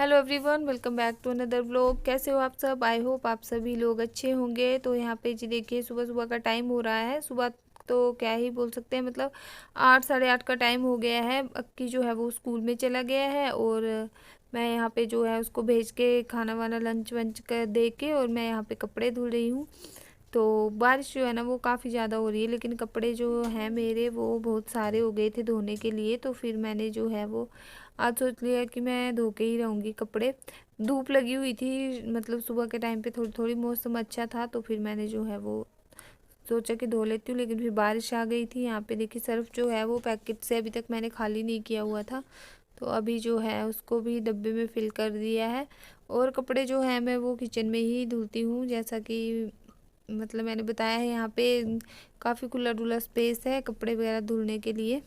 Hello everyone, welcome back to another vlog. कैसे हो आप सब? आई होप आप सभी लोग अच्छे होंगे। तो यहाँ पे जी देखिए, सुबह सुबह का टाइम हो रहा है। सुबह तो क्या ही बोल सकते हैं, मतलब 8 साढ़े 8 का टाइम हो गया है। अक्की जो है वो स्कूल में चला गया है और मैं यहाँ पे जो है उसको भेज के खाना वाना लंच वंच कर दे के और मैं यहाँ पे कपड़े धुल रही हूँ। तो बारिश जो है ना वो काफ़ी ज़्यादा हो रही है, लेकिन कपड़े जो हैं मेरे वो बहुत सारे हो गए थे धोने के लिए। तो फिर मैंने जो है वो आज सोच लिया कि मैं धो के ही रहूँगी कपड़े। धूप लगी हुई थी, मतलब सुबह के टाइम पे थोड़ी थोड़ी मौसम अच्छा था, तो फिर मैंने जो है वो सोचा कि धो लेती हूँ। लेकिन फिर बारिश आ गई थी। यहाँ पे देखिए सर्फ जो है वो पैकेट से अभी तक मैंने खाली नहीं किया हुआ था, तो अभी जो है उसको भी डब्बे में फिल कर दिया है। और कपड़े जो है मैं वो किचन में ही धुलती हूँ, जैसा कि मतलब मैंने बताया है। यहाँ पे काफ़ी खुला डुला स्पेस है कपड़े वगैरह धुलने के लिए।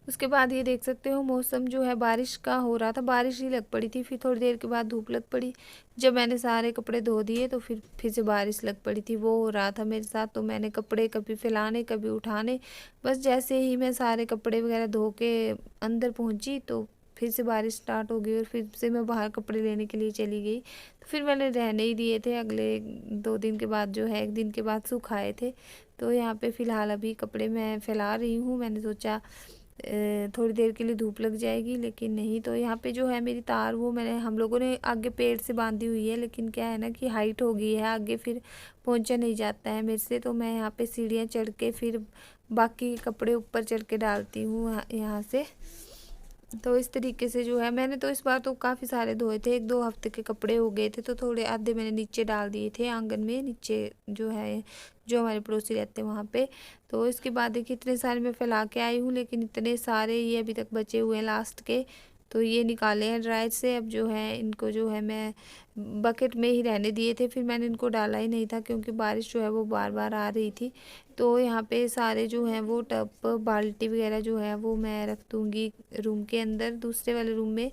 उसके बाद ये देख सकते हो मौसम जो है बारिश का हो रहा था, बारिश ही लग पड़ी थी, फिर थोड़ी देर के बाद धूप लग पड़ी। जब मैंने सारे कपड़े धो दिए तो फिर से बारिश लग पड़ी थी। वो हो रहा था मेरे साथ। तो मैंने कपड़े कभी फैलाने कभी उठाने, बस जैसे ही मैं सारे कपड़े वगैरह धो के अंदर पहुंची तो फिर से बारिश स्टार्ट हो गई और फिर से मैं बाहर कपड़े लेने के लिए चली गई। तो फिर मैंने रहने ही दिए थे। अगले 2 दिन के बाद जो है 1 दिन के बाद सुखाए थे। तो यहाँ पे फ़िलहाल अभी कपड़े मैं फैला रही हूँ। मैंने सोचा थोड़ी देर के लिए धूप लग जाएगी, लेकिन नहीं। तो यहाँ पे जो है मेरी तार वो मैंने हम लोगों ने आगे पेड़ से बांधी हुई है, लेकिन क्या है ना कि हाइट हो गई है आगे, फिर पहुँचा नहीं जाता है मेरे से। तो मैं यहाँ पे सीढ़ियाँ चढ़ के फिर बाकी कपड़े ऊपर चढ़ के डालती हूँ यहाँ से। तो इस तरीके से जो है मैंने तो इस बार तो काफ़ी सारे धोए थे, 1-2 हफ्ते के कपड़े हो गए थे। तो थोड़े आधे मैंने नीचे डाल दिए थे आंगन में, नीचे जो है जो हमारे पड़ोसी रहते हैं वहाँ पे। तो इसके बाद देखिए इतने सारे मैं फैला के आई हूँ, लेकिन इतने सारे ये अभी तक बचे हुए हैं लास्ट के। तो ये निकाले हैं ड्रायर से। अब जो है इनको जो है मैं बकेट में ही रहने दिए थे, फिर मैंने इनको डाला ही नहीं था क्योंकि बारिश जो है वो बार बार आ रही थी। तो यहाँ पे सारे जो हैं वो टब बाल्टी वगैरह जो है वो मैं रख दूँगी रूम के अंदर, दूसरे वाले रूम में।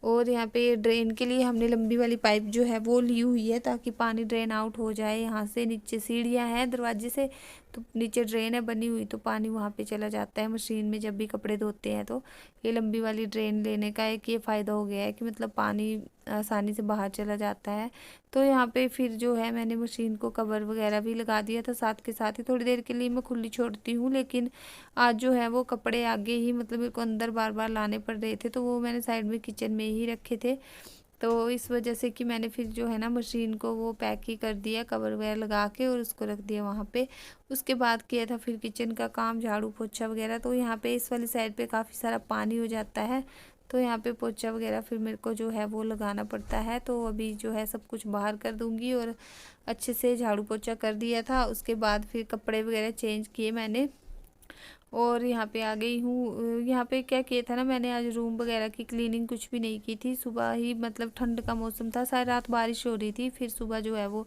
और यहाँ पे ड्रेन के लिए हमने लंबी वाली पाइप जो है वो ली हुई है, ताकि पानी ड्रेन आउट हो जाए। यहाँ से नीचे सीढ़ियाँ हैं दरवाजे से, तो नीचे ड्रेन है बनी हुई, तो पानी वहाँ पे चला जाता है मशीन में जब भी कपड़े धोते हैं। तो ये लंबी वाली ड्रेन लेने का एक ये फ़ायदा हो गया है कि मतलब पानी आसानी से बाहर चला जाता है। तो यहाँ पे फिर जो है मैंने मशीन को कवर वगैरह भी लगा दिया था, साथ के साथ ही थोड़ी देर के लिए मैं खुली छोड़ती हूँ। लेकिन आज जो है वो कपड़े आगे ही, मतलब मेरे को अंदर बार बार लाने पड़ रहे थे, तो वो मैंने साइड में किचन में ही रखे थे। तो इस वजह से कि मैंने फिर जो है ना मशीन को वो पैक ही कर दिया कवर वगैरह लगा के और उसको रख दिया वहाँ पे। उसके बाद किया था फिर किचन का काम, झाड़ू पोछा वगैरह। तो यहाँ पे इस वाली साइड पे काफ़ी सारा पानी हो जाता है, तो यहाँ पे पोछा वगैरह फिर मेरे को जो है वो लगाना पड़ता है। तो अभी जो है सब कुछ बाहर कर दूँगी और अच्छे से झाड़ू पोछा कर दिया था। उसके बाद फिर कपड़े वगैरह चेंज किए मैंने और यहाँ पे आ गई हूँ। यहाँ पे क्या किया था ना, मैंने आज रूम वगैरह की क्लीनिंग कुछ भी नहीं की थी। सुबह ही, मतलब ठंड का मौसम था, सारी रात बारिश हो रही थी, फिर सुबह जो है वो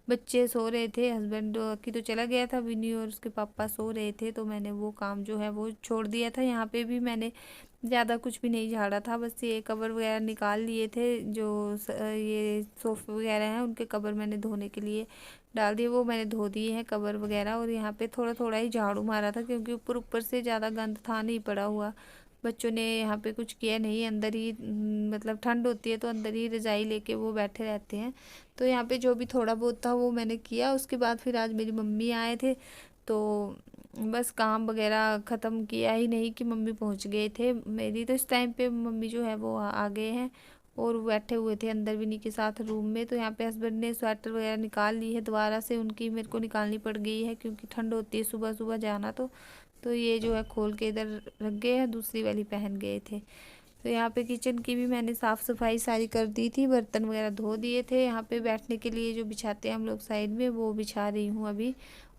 बच्चे सो रहे थे, हस्बैंड की तो चला गया था विनी और उसके पापा सो रहे थे, तो मैंने वो काम जो है वो छोड़ दिया था। यहाँ पे भी मैंने ज़्यादा कुछ भी नहीं झाड़ा था, बस ये कवर वगैरह निकाल लिए थे। जो ये सोफ़े वगैरह हैं उनके कवर मैंने धोने के लिए डाल दिए, वो मैंने धो दिए हैं कवर वगैरह। और यहाँ पे थोड़ा थोड़ा ही झाड़ू मारा था क्योंकि ऊपर ऊपर से ज़्यादा गंद था नहीं पड़ा हुआ। बच्चों ने यहाँ पे कुछ किया नहीं, अंदर ही मतलब ठंड होती है तो अंदर ही रज़ाई लेके वो बैठे रहते हैं। तो यहाँ पे जो भी थोड़ा बहुत था वो मैंने किया। उसके बाद फिर आज मेरी मम्मी आए थे, तो बस काम वगैरह ख़त्म किया ही नहीं कि मम्मी पहुँच गए थे मेरी। तो इस टाइम पे मम्मी जो है वो आ गए हैं और बैठे हुए थे अंदर विनी के साथ रूम में। तो यहाँ पे हस्बैंड ने स्वेटर वगैरह निकाल ली है दोबारा से, उनकी मेरे को निकालनी पड़ गई है क्योंकि ठंड होती है सुबह सुबह जाना। तो ये जो है खोल के इधर रख गए हैं, दूसरी वाली पहन गए थे। तो यहाँ पे किचन की भी मैंने साफ़ सफाई सारी कर दी थी, बर्तन वगैरह धो दिए थे। यहाँ पे बैठने के लिए जो बिछाते हैं हम लोग साइड में, वो बिछा रही हूँ अभी।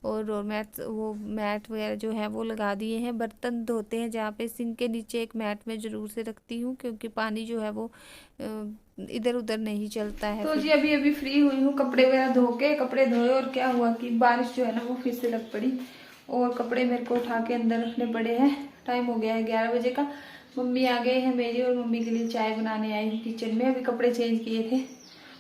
और मैट वगैरह जो है वो लगा दिए हैं। बर्तन धोते हैं जहाँ पे सिंक के नीचे एक मैट मैं ज़रूर से रखती हूँ, क्योंकि पानी जो है वो इधर उधर नहीं चलता है। तो जी अभी अभी फ्री हुई हूँ कपड़े वगैरह धो के। कपड़े धोए और क्या हुआ कि बारिश जो है ना वो फिर से लग पड़ी और कपड़े मेरे को उठा के अंदर रखने पड़े हैं। टाइम हो गया है 11 बजे का। मम्मी आ गए हैं मेरी, और मम्मी के लिए चाय बनाने आई हूँ किचन में। अभी कपड़े चेंज किए थे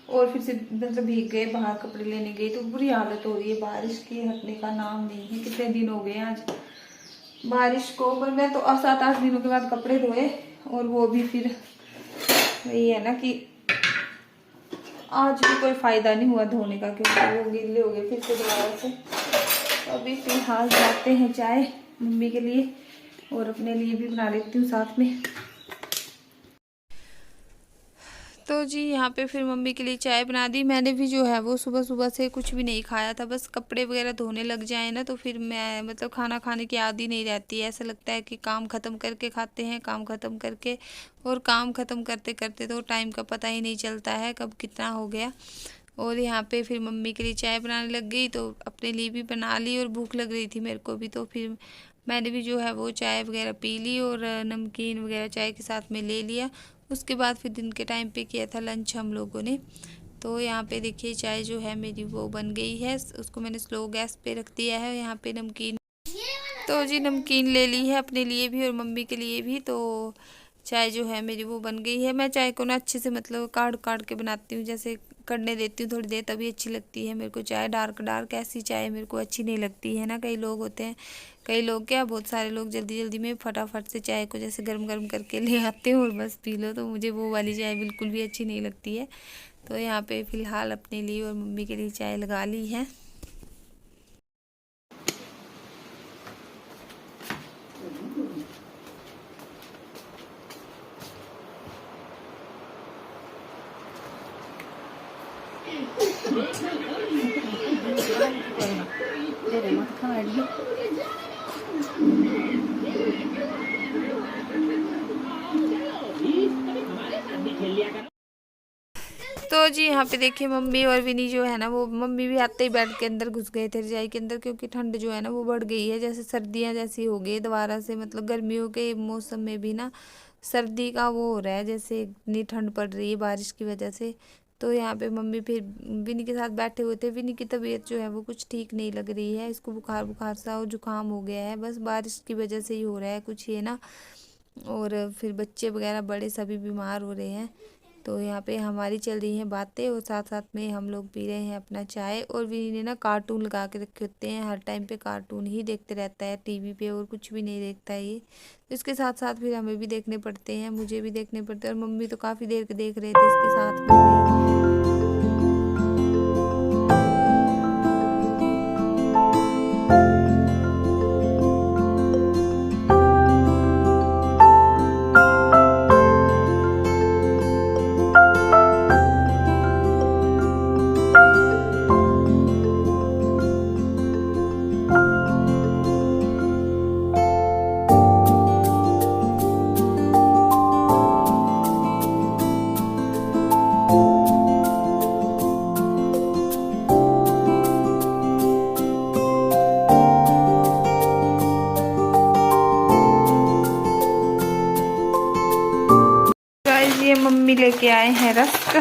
और फिर से मतलब भीग गए, बाहर कपड़े लेने गई तो बुरी हालत हो रही है। बारिश की हटने का नाम नहीं है। कितने दिन हो गए आज बारिश को, पर मैं तो 7-8 दिनों के बाद कपड़े धोए और वो भी फिर वही है ना कि आज भी कोई फ़ायदा नहीं हुआ धोने का, क्योंकि वो गीले हो गए फिर से दोबारा से। तो अभी फ़िलहाल बनाते हैं चाय मम्मी के लिए, और अपने लिए भी बना लेती हूँ साथ में। तो जी यहाँ पे फिर मम्मी के लिए चाय बना दी। मैंने भी जो है वो सुबह सुबह से कुछ भी नहीं खाया था, बस कपड़े वगैरह धोने लग जाए ना तो फिर मैं मतलब खाना खाने की आदत नहीं रहती है। ऐसा लगता है कि काम ख़त्म करके खाते हैं, काम ख़त्म करके, और काम ख़त्म करते करते तो टाइम का पता ही नहीं चलता है कब कितना हो गया। और यहाँ पे फिर मम्मी के लिए चाय बनाने लग गई, तो अपने लिए भी बना ली, और भूख लग रही थी मेरे को भी, तो फिर मैंने भी जो है वो चाय वगैरह पी ली, और नमकीन वगैरह चाय के साथ में ले लिया। उसके बाद फिर दिन के टाइम पे किया था लंच हम लोगों ने। तो यहाँ पे देखिए चाय जो है मेरी वो बन गई है, उसको मैंने स्लो गैस पे रख दिया है। यहाँ पे नमकीन, तो जी नमकीन ले ली है अपने लिए भी और मम्मी के लिए भी। तो चाय जो है मेरी वो बन गई है। मैं चाय को ना अच्छे से मतलब काट काट के बनाती हूँ, जैसे करने देती हूँ थोड़ी देर, तभी अच्छी लगती है मेरे को चाय। डार्क डार्क ऐसी चाय मेरे को अच्छी नहीं लगती है ना। कई लोग होते हैं, कई लोग क्या, बहुत सारे लोग जल्दी जल्दी में फटाफट से चाय को जैसे गर्म गर्म करके ले आते हैं और बस पी लो, तो मुझे वो वाली चाय बिल्कुल भी अच्छी नहीं लगती है। तो यहाँ पे फ़िलहाल अपने लिए और मम्मी के लिए चाय लगा ली है। तो जी यहाँ पे देखिए मम्मी और विनी जो है ना, वो मम्मी भी आते ही बेड के अंदर घुस गए थे रजाई के अंदर, क्योंकि ठंड जो है ना वो बढ़ गई है। जैसे सर्दियाँ जैसी हो गई दोबारा से, मतलब गर्मियों के मौसम में भी ना सर्दी का वो हो रहा है, जैसे इतनी ठंड पड़ रही है बारिश की वजह से। तो यहाँ पे मम्मी फिर विनी के साथ बैठे हुए थे। विनी की तबीयत जो है वो कुछ ठीक नहीं लग रही है, इसको बुखार बुखार सा और जुकाम हो गया है, बस बारिश की वजह से ही हो रहा है कुछ ये ना। और फिर बच्चे वगैरह बड़े सभी बीमार हो रहे हैं। तो यहाँ पे हमारी चल रही हैं बातें, और साथ साथ में हम लोग पी रहे हैं अपना चाय। और विनी ने ना कार्टून लगा के रखे होते हैं, हर टाइम पे कार्टून ही देखते रहता है टीवी पे, और कुछ भी नहीं देखता है ये। तो इसके साथ साथ फिर हमें भी देखने पड़ते हैं, मुझे भी देखने पड़ते हैं, और मम्मी तो काफ़ी देर के देख रहे थे इसके साथ में भी। ये मम्मी लेके आए हैं रस्क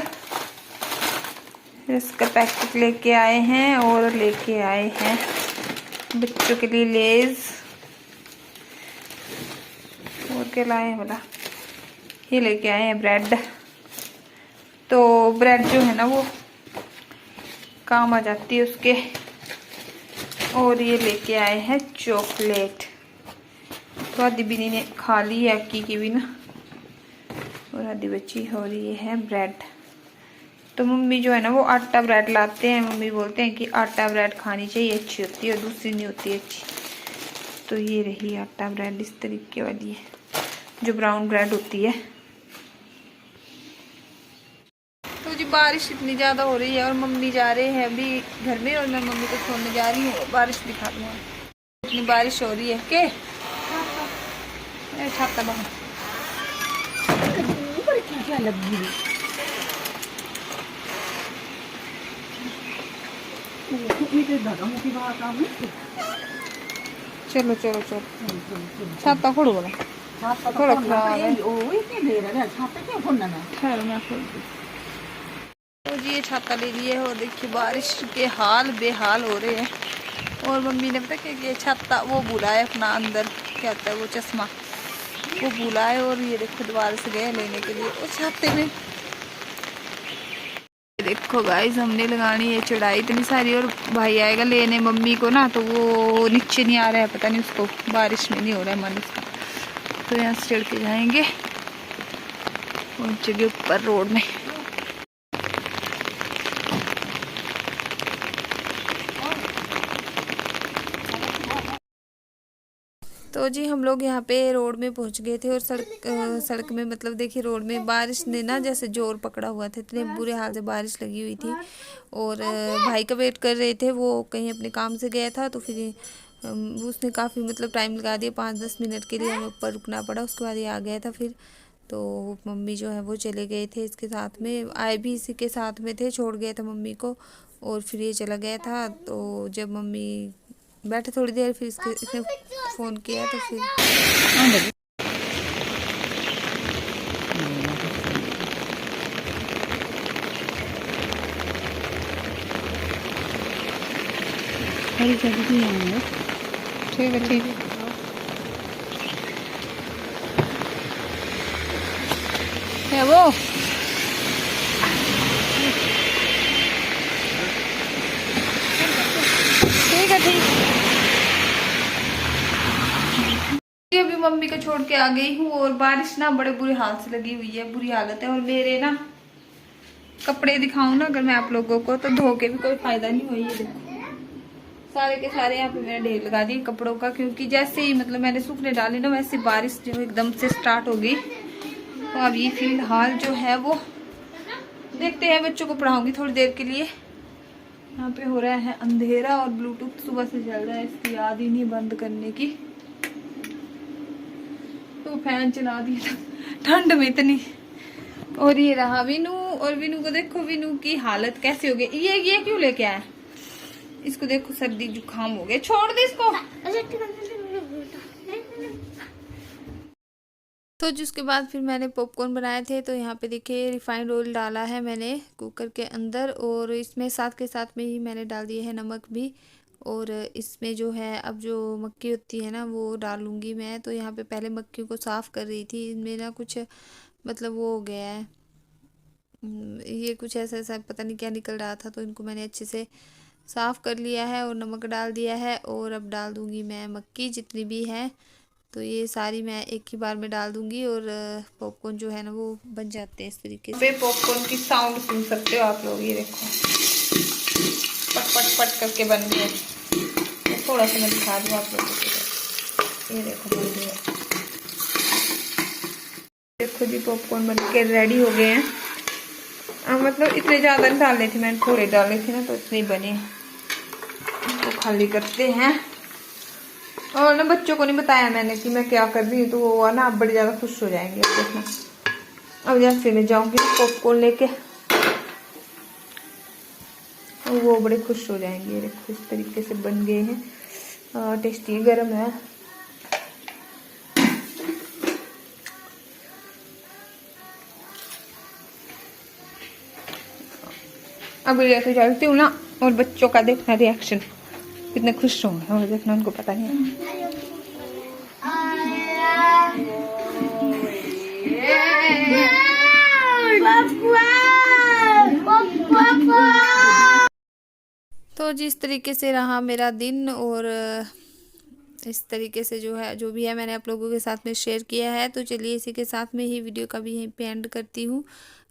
का पैकेट लेके आए हैं, और लेके आए हैं बच्चों के लिए लेज, और क्या लाए हैं बोला, ये लेके आए हैं ब्रेड। तो ब्रेड जो है ना वो काम आ जाती है उसके। और ये लेके आए हैं चॉकलेट, तो आदि बिनी ने खा ली है अक्की की भी ना, और आधी बच्ची हो रही है ब्रेड। तो मम्मी जो है ना वो आटा ब्रेड लाते हैं, मम्मी बोलते हैं कि आटा ब्रेड खानी चाहिए, अच्छी होती है, और दूसरी नहीं होती अच्छी। तो ये रही आटा ब्रेड, इस तरीके वाली है जो ब्राउन ब्रेड होती है। तो जी बारिश इतनी ज़्यादा हो रही है, और मम्मी जा रहे हैं अभी घर में, और मैं मम्मी को छोड़ने जा रही हूँ। बारिश दिखा दूँ, इतनी बारिश हो रही है के छाता बना क्या लगी। चलो चलो चलो छाता खोलो बोला, थोड़ा खराब है। तो जी ये छाता ले लिए, और देखिए बारिश के हाल बेहाल हो रहे हैं। और मम्मी ने पता क्या, ये छाता वो भूला है अपना अंदर, क्या होता है वो चश्मा, वो भूला है। और ये देखो दोबारा से गए लेने के लिए उस छाते में। देखो गाइस हमने लगानी है चढ़ाई इतनी सारी, और भाई आएगा लेने मम्मी को ना, तो वो नीचे नहीं आ रहा है, पता नहीं उसको बारिश में नहीं हो रहा है मन उसका। तो यहाँ से चढ़ के जाएंगे। पहुंच गए ऊपर रोड में। तो जी हम लोग यहाँ पे रोड में पहुँच गए थे और सड़क में मतलब देखिए रोड में बारिश ने ना जैसे जोर पकड़ा हुआ था, इतने बुरे हाल से बारिश लगी हुई थी। और भाई का वेट कर रहे थे, वो कहीं अपने काम से गया था, तो फिर उसने काफ़ी मतलब टाइम लगा दिया, 5-10 मिनट के लिए हमें ऊपर रुकना पड़ा। उसके बाद ये आ गया था फिर। तो मम्मी जो है वो चले गए थे इसके साथ में, आए भी इसी के साथ में थे, छोड़ गया था मम्मी को और फिर ये चला गया था। तो जब मम्मी बैठे थोड़ी देर, फिर इसने फ़ोन किया तो फिर ठीक है ठीक है वो ठीक है ठीक। अभी मम्मी को छोड़ के आ गई हूँ और बारिश ना बड़े बुरे हाल से लगी हुई है, बुरी हालत है। और मेरे ना कपड़े दिखाऊं ना अगर मैं आप लोगों को, तो धो के भी कोई फायदा नहीं हुआ। ये देखो सारे के सारे यहाँ पे मैंने ढेर लगा दिए कपड़ों का, क्योंकि जैसे ही मतलब मैंने सूखने डाले ना वैसे बारिश जो एकदम से स्टार्ट हो गई। तो अब ये फिलहाल जो है वो देखते हैं, बच्चों को पढ़ाऊंगी थोड़ी देर के लिए। यहाँ पे हो रहा है अंधेरा और ब्लूटूथ सुबह से चल रहा है, इसकी याद ही नहीं बंद करने की, तो फैन चला दिया ठंड में इतनी। और ये रहा विनू, और विनू को देखो, विनू की हालत कैसी हो गई। ये क्यों लेके आया, इसको देखो सर्दी जुकाम हो गया, छोड़ दे इसको। तो जिसके बाद फिर मैंने पॉपकॉर्न बनाए थे। तो यहाँ पे देखिए रिफाइंड ऑयल डाला है मैंने कुकर के अंदर, और इसमें साथ के साथ में ही मैंने डाल दिया है नमक भी। और इसमें जो है अब जो मक्की होती है ना वो डालूंगी मैं। तो यहाँ पे पहले मक्की को साफ़ कर रही थी, इनमें ना कुछ मतलब वो हो गया है, ये कुछ ऐसा ऐसा पता नहीं क्या निकल रहा था। तो इनको मैंने अच्छे से साफ़ कर लिया है और नमक डाल दिया है। और अब डाल दूंगी मैं मक्की जितनी भी है, तो ये सारी मैं एक ही बार में डाल दूंगी। और पॉपकॉर्न जो है ना वो बन जाते हैं इस तरीके से। पॉपकॉर्न की साउंड सुन सकते हो आप लोग, ये देखो पट पट पट करके बन गए। तो थोड़ा सा मैं दिखा दूँ आप लोगों को, ये देखो बन गए। देखो जी पॉपकॉर्न बन के रेडी हो गए हैं। मतलब इतने ज़्यादा नहीं डाले थे मैंने, थोड़े डाले थे ना, तो इतने ही बने। इसको खाली करते हैं। और ना बच्चों को नहीं बताया मैंने कि मैं क्या कर रही हूँ, तो वो ना बड़े ज़्यादा खुश हो जाएंगे। देखना अब जैसे मैं जाऊँगी पॉपकॉर्न लेके, और वो बड़े खुश हो जाएंगे। देखो इस तरीके से बन गए हैं, टेस्टी गरम है। अभी लेके चलती हूँ ना, और बच्चों का देखना रिएक्शन, कितने खुश होंगे, और देखना उनको पता नहीं है। तो जिस तरीके से रहा मेरा दिन, और इस तरीके से जो है जो भी है मैंने आप लोगों के साथ में शेयर किया है। तो चलिए इसी के साथ में ही वीडियो का भी यहीं पे एंड करती हूँ।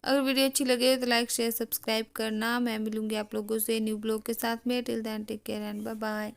अगर वीडियो अच्छी लगे तो लाइक शेयर सब्सक्राइब करना। मैं मिलूंगी आप लोगों से न्यू ब्लॉग के साथ में। Till then take care and bye bye.